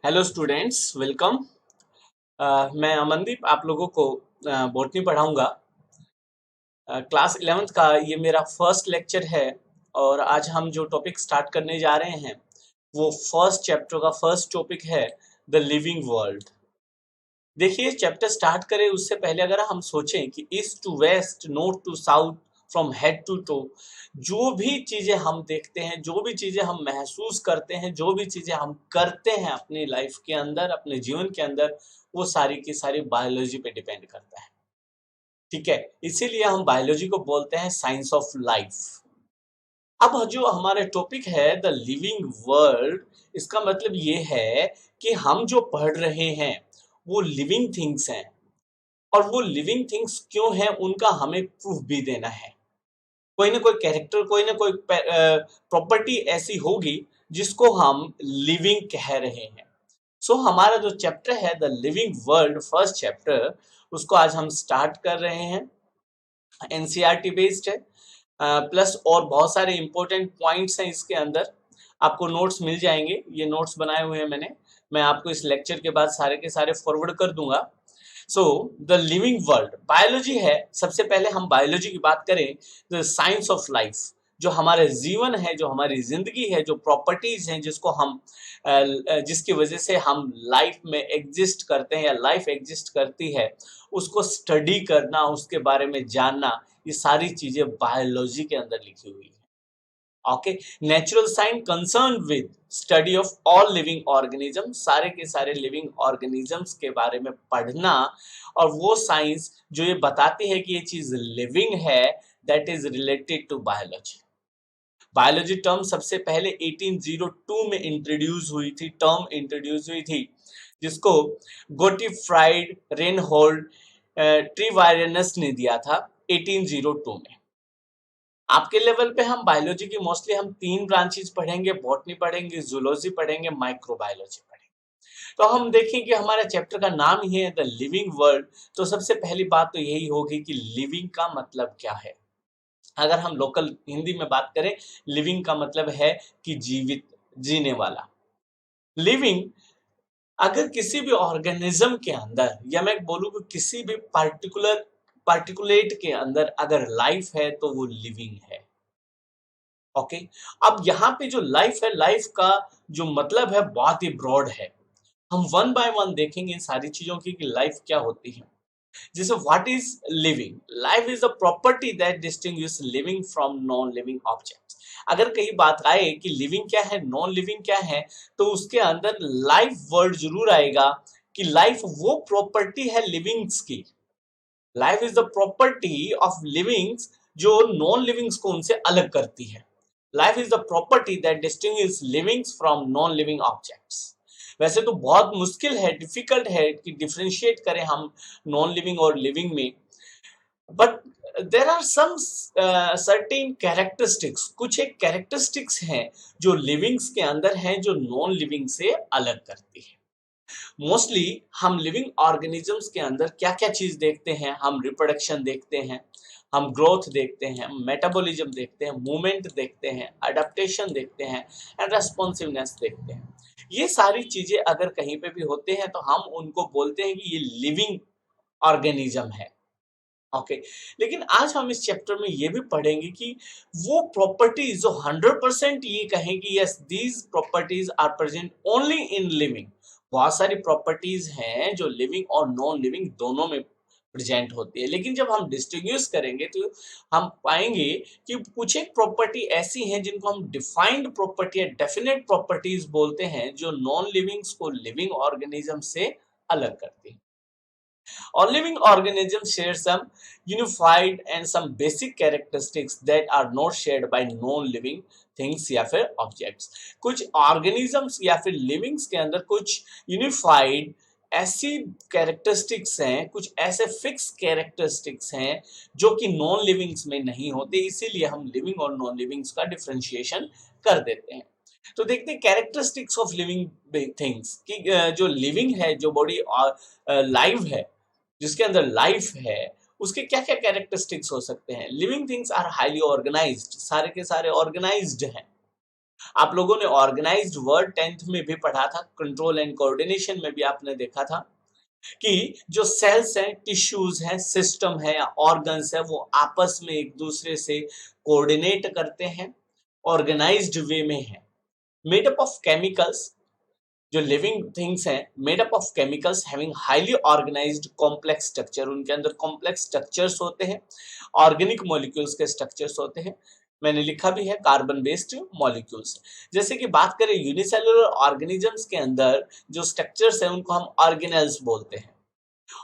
Hello students, welcome. मैं अमनदीप आप लोगों को बॉटनी पढ़ाऊंगा। क्लास 11th का ये मेरा फर्स्ट लेक्चर है और आज हम जो टॉपिक स्टार्ट करने जा रहे हैं वो फर्स्ट चैप्टर का फर्स्ट टॉपिक है, द लिविंग वर्ल्ड। देखिए, चैप्टर स्टार्ट करें उससे पहले अगर हम सोचें कि east to west, north to south, from head to toe, जो भी चीजें हम देखते हैं, जो भी चीजें हम महसूस करते हैं, जो भी चीजें हम करते हैं अपनी लाइफ के अंदर, अपने जीवन के अंदर, वो सारी की सारी बायोलॉजी पे डिपेंड करता है। ठीक है, इसीलिए हम बायोलॉजी को बोलते हैं साइंस ऑफ लाइफ। अब जो हमारा टॉपिक है द लिविंग वर्ल्ड, इसका मतलब ये है कि हम जो पढ़ रहे हैं वो लिविंग थिंग्स हैं, और वो लिविंग थिंग्स क्यों हैं उनका हमें प्रूफ भी देना है। कोई ना कोई कैरेक्टर, कोई ना कोई प्रॉपर्टी ऐसी होगी जिसको हम लिविंग कह रहे हैं। सो हमारा जो चैप्टर है the living world, first chapter, उसको आज हम स्टार्ट कर रहे हैं। एनसीईआरटी बेस्ड है, प्लस और बहुत सारे इंपॉर्टेंट पॉइंट्स हैं इसके अंदर। आपको नोट्स मिल जाएंगे, ये नोट्स बनाए हुए हैं मैंने। मैं आपको इस लेक्चर के बाद सारे के सारे फॉरवर्ड कर दूंगा। So the living world biology है। सबसे पहले हम बायोलॉजी की बात करें, द साइंस ऑफ लाइफ, जो हमारे जीवन है, जो हमारी जिंदगी है, जो प्रॉपर्टीज हैं जिसको हम जिसकी वजह से हम लाइफ में एग्जिस्ट करते हैं या लाइफ एग्जिस्ट करती है, उसको स्टडी करना, उसके बारे में जानना, ये सारी चीजें बायोलॉजी के अंदर लिखी हुई है। Okay, natural science concern with study of all living organism, सारे के सारे लिविंग ऑर्गेनिजम्स के बारे में पढ़ना, और वो साइंस जो ये बताती है कि ये चीज लिविंग है, that is related to biology. Biology term सबसे पहले 1802 में इंट्रोड्यूस हुई थी, जिसको गोटिफ्राइड रेनहोल्ड ट्रीवायरनस ने दिया था 1802 में। आपके लेवल पे हम बायोलॉजी की मोस्टली हम तीन ब्रांचेस पढ़ेंगे, बॉटनी पढ़ेंगे, जूलॉजी पढ़ेंगे, माइक्रोबायोलॉजी पढ़ेंगे। तो हम देखें कि हमारा चैप्टर का नाम ही है द लिविंग वर्ल्ड। तो सबसे पहली बात तो यही होगी कि लिविंग का मतलब क्या है। अगर हम लोकल हिंदी में बात करें, लिविंग का मतलब है कि जीवित, जीने वाला। लिविंग, अगर किसी भी ऑर्गेनिज्म के अंदर, या मैं बोलूँ कि किसी भी पार्टिकुलेट के अंदर अगर लाइफ है तो वो लिविंग है। ओके, अब यहाँ पे जो लाइफ है, लाइफ का जो मतलब है बहुत ही ब्रॉड है। हम वन बाय वन देखेंगे इन सारी चीजों की कि लाइफ क्या होती है। जैसे what is living, life is a property that distinguish living from non living objects. अगर कहीं बात आए कि लिविंग क्या है, नॉन लिविंग क्या है, तो उसके अंदर लाइफ वर्ड जरूर आएगा कि लाइफ वो प्रॉपर्टी है लिविंग्स की। Life is the property of livings जो नॉन लिविंग्स को उनसे अलग करती है। Life is the property that distinguish livings from non living objects. वैसे तो बहुत मुश्किल है, डिफिकल्ट है कि डिफरेंशिएट करें हम नॉन लिविंग और लिविंग में, but there are some certain characteristics, कुछ एक कैरेक्टरिस्टिक्स हैं जो लिविंग्स के अंदर हैं जो नॉन लिविंग से अलग करती है। मोस्टली हम लिविंग ऑर्गेनिजम्स के अंदर क्या क्या चीज देखते हैं, हम रिप्रोडक्शन देखते हैं, हम ग्रोथ देखते हैं, मेटाबॉलिज्म देखते हैं, मूवमेंट देखते हैं, अडेप्टेशन देखते हैं, एंड रेस्पॉन्सिवनेस देखते हैं। ये सारी चीजें अगर कहीं पे भी होते हैं तो हम उनको बोलते हैं कि ये लिविंग ऑर्गेनिज्म है। ओके, लेकिन आज हम इस चैप्टर में ये भी पढ़ेंगे कि वो प्रॉपर्टीज जो 100% ये कहें कि yes these properties are present only in living. बहुत सारी प्रॉपर्टीज हैं जो लिविंग और नॉन लिविंग दोनों में प्रेजेंट होती है, लेकिन जब हम डिस्टिंग्विश करेंगे तो हम पाएंगे कि कुछ एक प्रॉपर्टी ऐसी हैं जिनको हम डिफाइंड प्रॉपर्टी या डेफिनेट प्रॉपर्टीज बोलते हैं, जो नॉन लिविंग्स को लिविंग ऑर्गेनिज्म से अलग करती हैं। All living organisms share some unified and some basic characteristics that are not shared by non-living things या फिर objects. कुछ organisms या फिर livings के अंदर कुछ unified ऐसी कैरेक्टरिस्टिक्स हैं, कुछ ऐसे फिक्स कैरेक्टरिस्टिक्स हैं जो कि नॉन लिविंग्स में नहीं होते, इसीलिए हम लिविंग और नॉन लिविंग्स का डिफरेंशिएशन कर देते हैं। तो देखते हैं कैरेक्टरिस्टिक्स ऑफ लिविंग थिंग्स कि जो लिविंग है, जो बॉडी लाइव है, जिसके अंदर लाइफ है, उसके क्या क्या कैरेक्टरिस्टिक्स हो सकते हैं। Living things are highly organised, सारे के सारे ऑर्गेनाइज्ड हैं। आप लोगों ने ऑर्गेनाइज्ड वर्ड 10th में भी पढ़ा था, कंट्रोल एंड कोऑर्डिनेशन में भी आपने देखा था कि जो सेल्स हैं, टिश्यूज हैं, सिस्टम है या ऑर्गन्स है, वो आपस में एक दूसरे से कोऑर्डिनेट करते हैं, ऑर्गेनाइज्ड वे में है, मेड अप ऑफ केमिकल्स। जो लिविंग थिंग्स हैं made up of chemicals having highly organised complex structure, उनके अंदर कॉम्प्लेक्स स्ट्रक्चर्स होते हैं, ऑर्गेनिक मॉलिक्यूल्स के स्ट्रक्चर्स होते हैं। मैंने लिखा भी है कार्बन बेस्ड मॉलिक्यूल्स। जैसे कि बात करें यूनिसेलुलर ऑर्गेनिजम्स के अंदर जो स्ट्रक्चर्स हैं उनको हम ऑर्गेनेल्स बोलते हैं।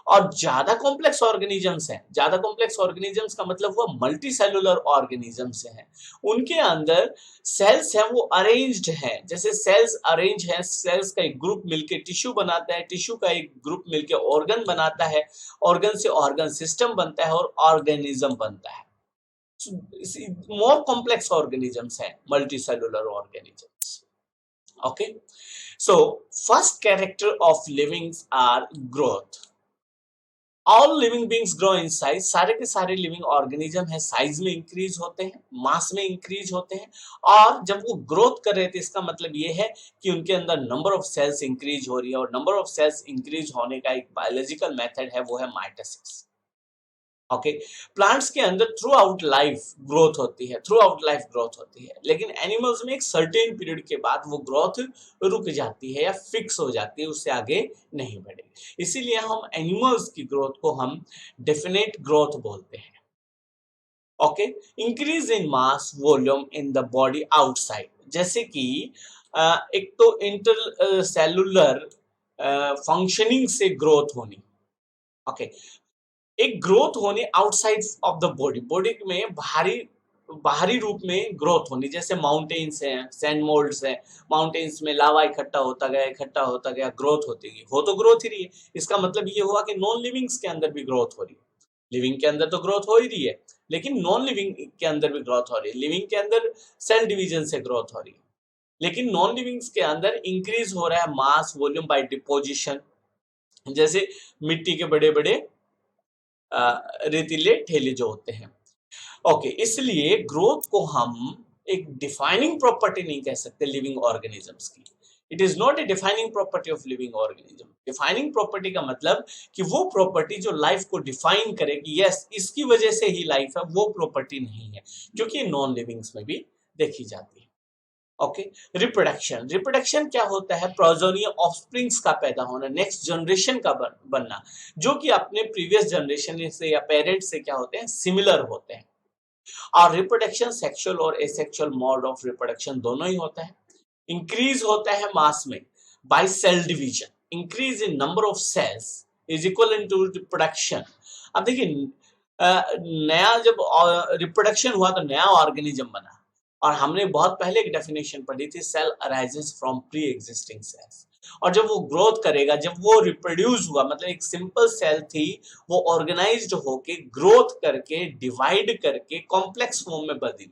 और ज्यादा कॉम्प्लेक्स ऑर्गेनिजम्स हैं, ज्यादा कॉम्प्लेक्स ऑर्गेनिजम्स का मतलब हुआ मल्टी सेलुलर ऑर्गेनिजम्स हैं, उनके अंदर सेल्स हैं वो अरेंज्ड हैं। जैसे सेल्स अरेंज हैं, सेल्स का एक ग्रुप मिलके टिश्यू बनाता है, टिश्यू का एक ग्रुप मिलके ऑर्गन बनाता है, ऑर्गन से ऑर्गन सिस्टम बनता है और ऑर्गेनिज्म बनता है। मोर कॉम्प्लेक्स ऑर्गेनिजम्स हैं multi cellular organisms. Okay, so first character of livings are growth. All living beings grow in size, सारे के सारे लिविंग ऑर्गेनिज्म है साइज में इंक्रीज होते हैं, मास में इंक्रीज होते हैं। और जब वो ग्रोथ कर रहे थे इसका मतलब ये है कि उनके अंदर नंबर ऑफ सेल्स इंक्रीज हो रही है, और नंबर ऑफ सेल्स इंक्रीज होने का एक बायोलॉजिकल मेथड है, वो है माइटोसिस। ओके, प्लांट्स के अंदर थ्रू आउट लाइफ ग्रोथ होती है, थ्रू आउट लाइफ ग्रोथ होती है, लेकिन एनिमल्स में एक सर्टेन पीरियड के बाद वो ग्रोथ रुक जाती है या फिक्स हो जाती है, उससे आगे नहीं बढ़ेगी। इसीलिए हम एनिमल्स की ग्रोथ को हम डेफिनेट ग्रोथ बोलते हैं। Okay, increase in mass volume in the body outside, जैसे कि एक तो इंटर सेलुलर फंक्शनिंग से ग्रोथ होनी। ओके, एक ग्रोथ होनी outside of the body, body में बाहरी बाहरी रूप में ग्रोथ होनी। जैसे माउंटेन्स हैं, सैंड मोल्ड्स हैं, माउंटेन्स में लावा इकट्ठा होता गया, ग्रोथ होती गई, हो तो ग्रोथ ही रही है। इसका मतलब ये हुआ कि नॉन लिविंग्स के अंदर भी ग्रोथ हो रही है। लिविंग के अंदर तो ग्रोथ हो ही रही है, लेकिन नॉन लिविंग के अंदर भी ग्रोथ हो रही है। लिविंग के अंदर सेल डिवीजन से ग्रोथ हो रही है, लेकिन नॉन लिविंग्स के अंदर इंक्रीज हो रहा है मास वॉल्यूम बाय डिपोजिशन। जैसे मिट्टी के बड़े बड़े रेतीले ठेले जो होते हैं। ओके, इसलिए ग्रोथ को हम एक डिफाइनिंग प्रॉपर्टी नहीं कह सकते लिविंग ऑर्गेनिजम्स की। It is not a defining property of living organism. Defining property का मतलब कि वो प्रॉपर्टी जो लाइफ को डिफाइन करे कि यस इसकी वजह से ही लाइफ है, वो प्रॉपर्टी नहीं है, जो कि नॉन लिविंग्स में भी देखी जाती है। ओके, रिप्रोडक्शन, रिप्रोडक्शन क्या होता है? प्रोजोनिया, ऑफस्प्रिंग्स का पैदा होना, नेक्स्ट जनरेशन का बनना, जो कि अपने प्रीवियस जनरेशन से या पेरेंट्स से क्या होते हैं, सिमिलर होते हैं। और रिप्रोडक्शन सेक्सुअल और एसेक्सुअल मोड ऑफ रिप्रोडक्शन दोनों ही होता है। इंक्रीज होता है मास में by cell division, increase in number of cells is equal to reproduction. अब देखिए, नया जब रिप्रोडक्शन हुआ तो नया ऑर्गेनिज्म बना, और हमने बहुत पहले एक डेफिनेशन पढ़ी थी, cell arises from pre existing cells. और जब वो ग्रोथ करेगा, जब वो रिप्रोड्यूस हुआ, मतलब एक सिंपल सेल थी, वो ऑर्गेनाइज्ड होके ग्रोथ करके डिवाइड करके कॉम्प्लेक्स फॉर्म में बदली।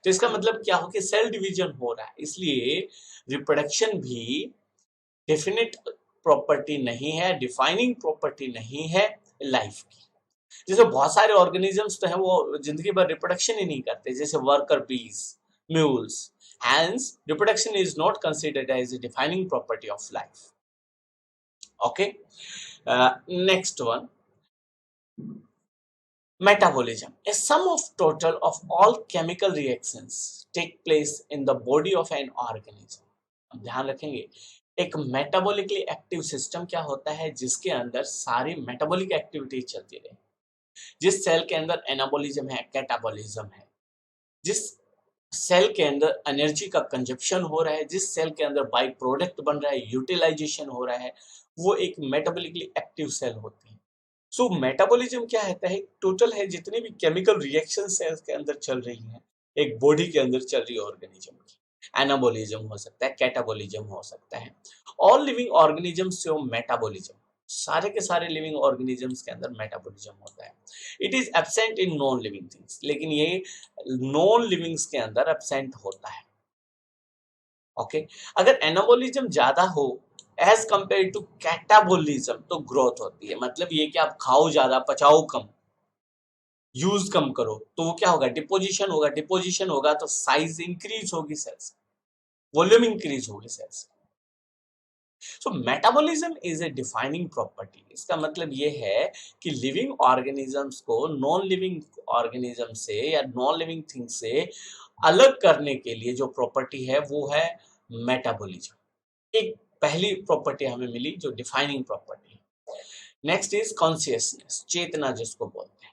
तो इसका मतलब क्या हो कि सेल डिवीजन हो रहा है। इसलिए रिप्रोडक्शन भी डेफिनेट प्रॉपर्टी नहीं है, डिफाइनिंग प्रॉपर्टी नहीं है लाइफ की। जैसे बहुत सारे ऑर्गेनिजम्स तो हैं वो जिंदगी भर रिप्रोडक्शन ही नहीं करते, जैसे वर्कर बीज, mules. Hence, reproduction is not considered as a defining property of life. Okay. Next one, metabolism. A sum of total of all chemical reactions take place in the body of an organism. अब ध्यान रखेंगे, एक metabolically active system क्या होता है, जिसके अंदर सारी मेटाबॉलिक एक्टिविटी चलती रहे। जिस सेल के अंदर एनाबॉलिज्म है, कैटाबॉलिज्म है, जिस सेल के अंदर एनर्जी का कंजप्शन हो रहा है, जिस सेल के अंदर बाई प्रोडक्ट बन रहा है, यूटिलाइजेशन हो रहा है, वो एक मेटाबॉलिकली एक्टिव सेल होती है। सो मेटाबॉलिज्म क्या होता है? टोटल है जितने भी केमिकल रिएक्शन सेल्स के अंदर चल रही हैं, एक बॉडी के अंदर चल रही है ऑर्गेनिज्म की। एनाबॉलिज्म हो सकता है, कैटाबॉलिज्म हो सकता है। ऑल लिविंग ऑर्गेनिजम्स से मेटाबॉलिज्म, सारे के सारे लिविंग ऑर्गेनिजम्स के अंदर मेटाबॉलिज्म होता है। It is absent in non living things, लेकिन ये नॉन लिविंग्स के अंदर एब्सेंट होता है। ओके, अगर एनाबॉलिज्म ज्यादा हो एज कंपेयर टू कैटाबॉलिज्म तो ग्रोथ होती है। मतलब ये कि आप खाओ ज्यादा, पचाओ कम, यूज कम करो, तो वो क्या होगा? डिपोजिशन होगा। डिपोजिशन होगा तो साइज इंक्रीज होगी सेल्स। वॉल्यूम इंक्रीज होगी cells. So metabolism is a defining property. इसका मतलब ये है कि लिविंग ऑर्गेनिजम्स को नॉन लिविंग ऑर्गेनिज्म से या नॉन लिविंग थिंग से अलग करने के लिए जो प्रॉपर्टी है वो है मेटाबॉलिज्म। एक पहली प्रॉपर्टी हमें मिली जो defining property. Next is consciousness, चेतना जिसको बोलते हैं।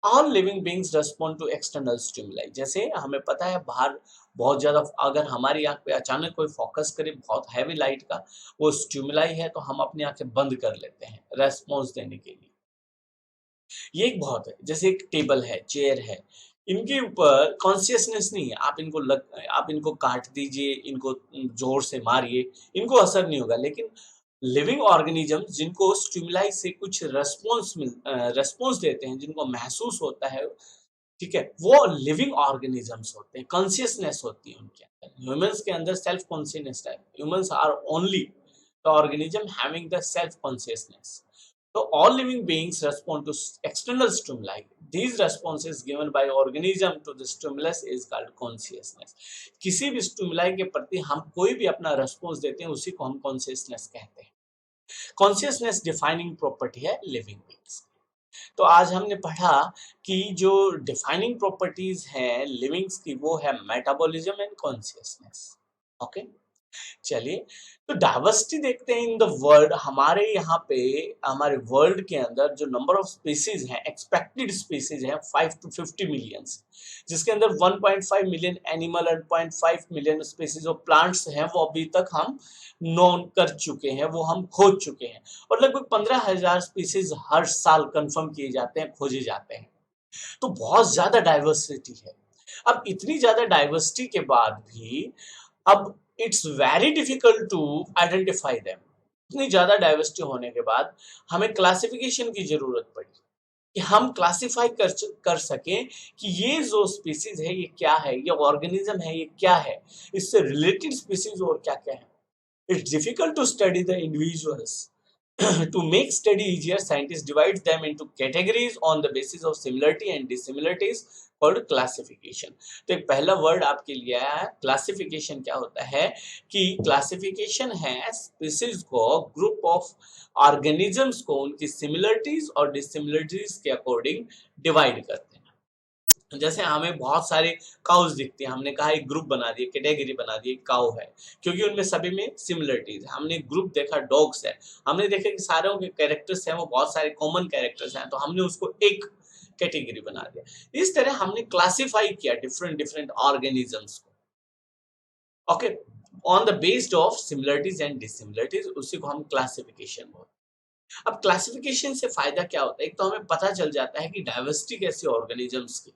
All living beings respond to external stimuli. जैसे हमें पता है बाहर बहुत ज्यादा अगर हमारी आंख पे अचानक कोई फोकस करे बहुत हैवी लाइट का, वो स्टिमुलाई है, तो हम अपनी आंखें बंद कर लेते हैं रेस्पॉन्स देने के लिए। ये एक बहुत है, जैसे एक टेबल है, चेयर है, इनके ऊपर कॉन्शियसनेस नहीं है। आप इनको काट दीजिए, इनको जोर से मारिए, इनको असर नहीं होगा। लेकिन लिविंग ऑर्गेनिज्म जिनको स्टिमुलाई से कुछ रेस्पॉन्स देते हैं, जिनको महसूस होता है, ठीक है, वो लिविंग ऑर्गेनिजम्स होते हैं, कॉन्शियसनेस होती है उनके अंदर। ह्यूमंस के अंदर सेल्फ कॉन्शियसनेस है। Humans are only the organism having the self consciousness. So all living beings respond to external stimuli. These responses given by organism to the stimulus is called consciousness. किसी भी stimuli के प्रति हम कोई भी अपना response देते हैं, उसी को हम कॉन्शियसनेस कहते हैं। कॉन्शियसनेस डिफाइनिंग प्रॉपर्टी है लिविंग बींग्स। तो आज हमने पढ़ा कि जो डिफाइनिंग प्रॉपर्टीज हैं लिविंग्स की वो है मेटाबॉलिज्म एंड कॉन्शियसनेस। ओके, चलिए तो डाइवर्सिटी देखते हैं इन द वर्ल्ड। हमारे यहाँ पे हमारे वर्ल्ड के अंदर जो नंबर ऑफ स्पीसीज हैं, एक्सपेक्टेड स्पीसीज हैं 5 to 50 मिलियंस, जिसके अंदर 1.5 मिलियन एनिमल और 0.5 मिलियन स्पीसीज ऑफ प्लांट्स हैं, वो अभी तक हम नोन कर चुके हैं, वो हम खोज चुके हैं। और लगभग 15,000 स्पीसीज हर साल कंफर्म किए जाते हैं, खोजे जाते हैं। तो बहुत ज्यादा डाइवर्सिटी है। अब इतनी ज्यादा डाइवर्सिटी के बाद भी अब it's very difficult to identify them. इतनी ज्यादा डाइवर्सिटी होने के बाद हमें क्लासिफिकेशन की जरूरत पड़ी कि हम क्लासिफाई कर सकें कि ये जो स्पीसीज है ये क्या है, ये ऑर्गेनिज्म है ये क्या है, इससे रिलेटेड स्पीसीज और क्या क्या है। It's difficult to study the individuals. To make study easier, scientists divide them into categories on the basis of similarity and dissimilarities called classification. तो एक पहला वर्ड आपके लिए आया है क्लासिफिकेशन। क्या होता है कि क्लासिफिकेशन है स्पीसीज को, ग्रुप ऑफ ऑर्गेनिजम्स को उनकी सिमिलरिटीज और डिसिमिलरिटीज के अकॉर्डिंग डिवाइड करते हैं। जैसे हमें बहुत सारे काउस दिखते हैं, हमने कहा एक ग्रुप बना दिए, कैटेगरी बना दी, काउ है, क्योंकि उनमें सभी में सिमिलरिटीज है। हमने ग्रुप देखा डॉग्स है, हमने देखा कि सारों के कैरेक्टर्स हैं वो बहुत सारे कॉमन कैरेक्टर्स हैं, तो हमने उसको एक कैटेगरी बना दिया। इस तरह हमने क्लासिफाई किया डिफरेंट डिफरेंट ऑर्गेनिजम्स को। Okay, on the based of similarities and dissimilarities, उसी को हम क्लासिफिकेशन बोलते हैं। अब क्लासिफिकेशन से फायदा क्या होता है? एक तो हमें पता चल जाता है कि डाइवर्सिटी कैसी ऑर्गेनिजम्स की।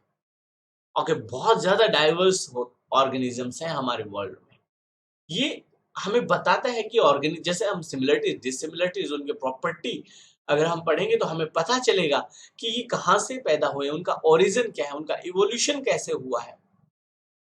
ओके, बहुत ज्यादा डाइवर्स ऑर्गेनिजम्स हैं हमारे वर्ल्ड में। ये हमें बताता है कि ऑर्गेनिज जैसे हम सिमिलरिटीज डिसिमिलरिटीज उनके प्रॉपर्टी अगर हम पढ़ेंगे तो हमें पता चलेगा कि ये कहाँ से पैदा हुए, उनका ओरिजिन क्या है, उनका इवोल्यूशन कैसे हुआ है।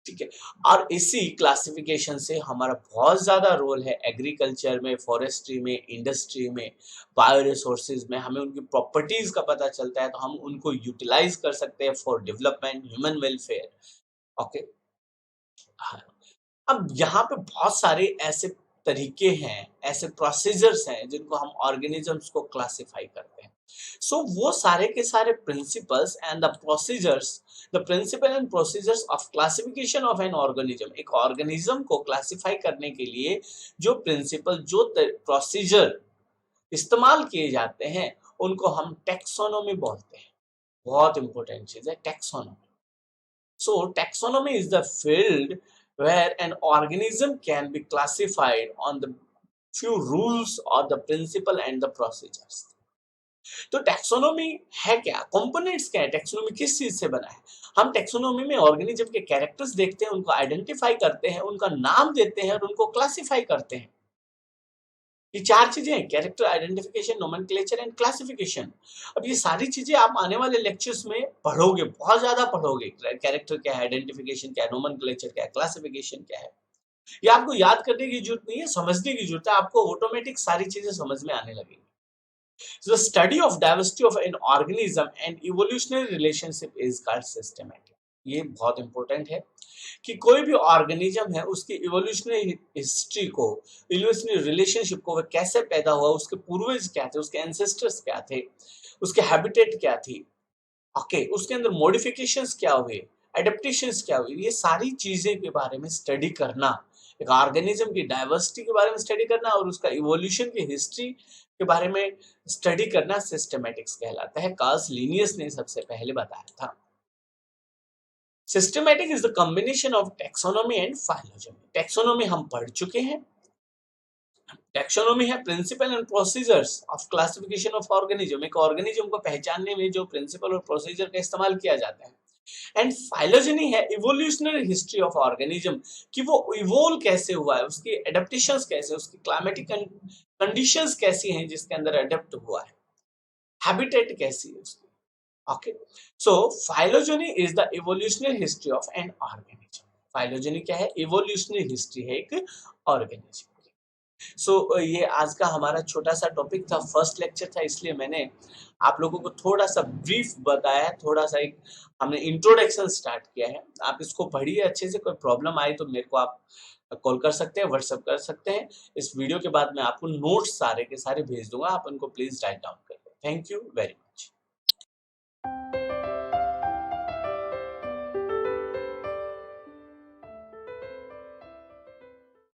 ठीक है, और इसी क्लासिफिकेशन से हमारा बहुत ज्यादा रोल है एग्रीकल्चर में, फॉरेस्ट्री में, इंडस्ट्री में, बायो रिसोर्सेज में। हमें उनकी प्रॉपर्टीज का पता चलता है तो हम उनको यूटिलाइज कर सकते हैं for development, human welfare. Okay, अब यहाँ पे बहुत सारे ऐसे तरीके हैं, ऐसे प्रोसीजर्स हैं जिनको हम ऑर्गेनिजम्स को क्लासिफाई करते हैं। सो वो सारे के सारे principles and the procedures, the principle and procedures of classification of an organism, एक ऑर्गेनिज्म को क्लासिफाई करने के लिए जो प्रिंसिपल, जो प्रोसीजर इस्तेमाल किए जाते हैं उनको हम टैक्सोनॉमी बोलते हैं। बहुत इंपॉर्टेंट चीज है taxonomy. So taxonomy is the field where an organism can be classified on the few rules or the principle and the procedures. तो टैक्सोनॉमी है क्या, कंपोनेंट्स क्या है, टैक्सोनॉमी किस चीज से बना है? हम टैक्सोनॉमी में ऑर्गेनिज्म के कैरेक्टर्स देखते हैं, उनको आइडेंटिफाई करते हैं, उनका नाम देते हैं और उनको क्लासिफाई करते हैं। ये चार चीजें हैं, character, identification, nomenclature and classification. अब ये सारी चीजें आप आने वाले लेक्चर्स में पढ़ोगे, बहुत ज्यादा पढ़ोगे। कैरेक्टर क्या है, आइडेंटिफिकेशन क्या है, नोमेनक्लेचर क्या है, क्लासिफिकेशन क्या है। ये आपको याद करने की जरूरत नहीं है, समझने की जरूरत है। आपको ऑटोमेटिक सारी चीजें समझ में आने लगेंगी। So the study of diversity of an organism and evolutionary relationship is called systematic. ये बहुत इंपॉर्टेंट है कि कोई भी ऑर्गेनिज्म है उसकी इवोल्यूशनरी हिस्ट्री को, इवोल्यूशनरी रिलेशनशिप को, वह कैसे पैदा हुआ, उसके पूर्वज क्या थे, उसके एंसेस्टर्स क्या थे, उसके हैबिटेट क्या थी, ओके, उसके अंदर मॉडिफिकेशंस क्या हुए, एडेप्टेशंस क्या हुई, ये सारी चीजें के बारे में स्टडी करना, एक ऑर्गेनिज्म की डाइवर्सिटी के बारे में स्टडी करना और उसका इवोल्यूशन की हिस्ट्री के बारे में स्टडी करना सिस्टमैटिक्स कहलाता है। कार्ल लिनियस ने सबसे पहले बताया था। Systematic is the combination of taxonomy and phylogeny. Taxonomy हम पढ़ चुके हैं। टेक्सोनॉमी है principle and procedures of classification of organism, एक ऑर्गेनिज्म को पहचानने में जो प्रिंसिपल और प्रोसीजर का इस्तेमाल किया जाता है। एंड फाइलोजेनी है इवोल्यूशनरी हिस्ट्री ऑफ ऑर्गेनिज्म, कि वो इवोल्व कैसे हुआ है, उसकी एडेप्टेशंस कैसे, उसकी क्लाइमेटिक कंडीशंस कैसी हैं जिसके अंदर एडेप्ट हुआ है, हैबिटेट कैसी है उसकी। Okay, so phylogeny is the evolutionary history of an organism. Phylogeny क्या है? इवोल्यूशनरी हिस्ट्री है एक ऑर्गेनिज्म। सो ये आज का हमारा छोटा सा टॉपिक था, फर्स्ट लेक्चर था, इसलिए मैंने आप लोगों को थोड़ा सा ब्रीफ बताया है, थोड़ा सा एक हमने इंट्रोडक्शन स्टार्ट किया है। आप इसको पढ़िए अच्छे से, कोई प्रॉब्लम आई तो मेरे को आप कॉल कर सकते हैं, व्हाट्सएप कर सकते हैं। इस वीडियो के बाद मैं आपको नोट्स सारे के सारे भेज दूंगा, आप उनको प्लीज राइट डाउन करिए। Thank you very much.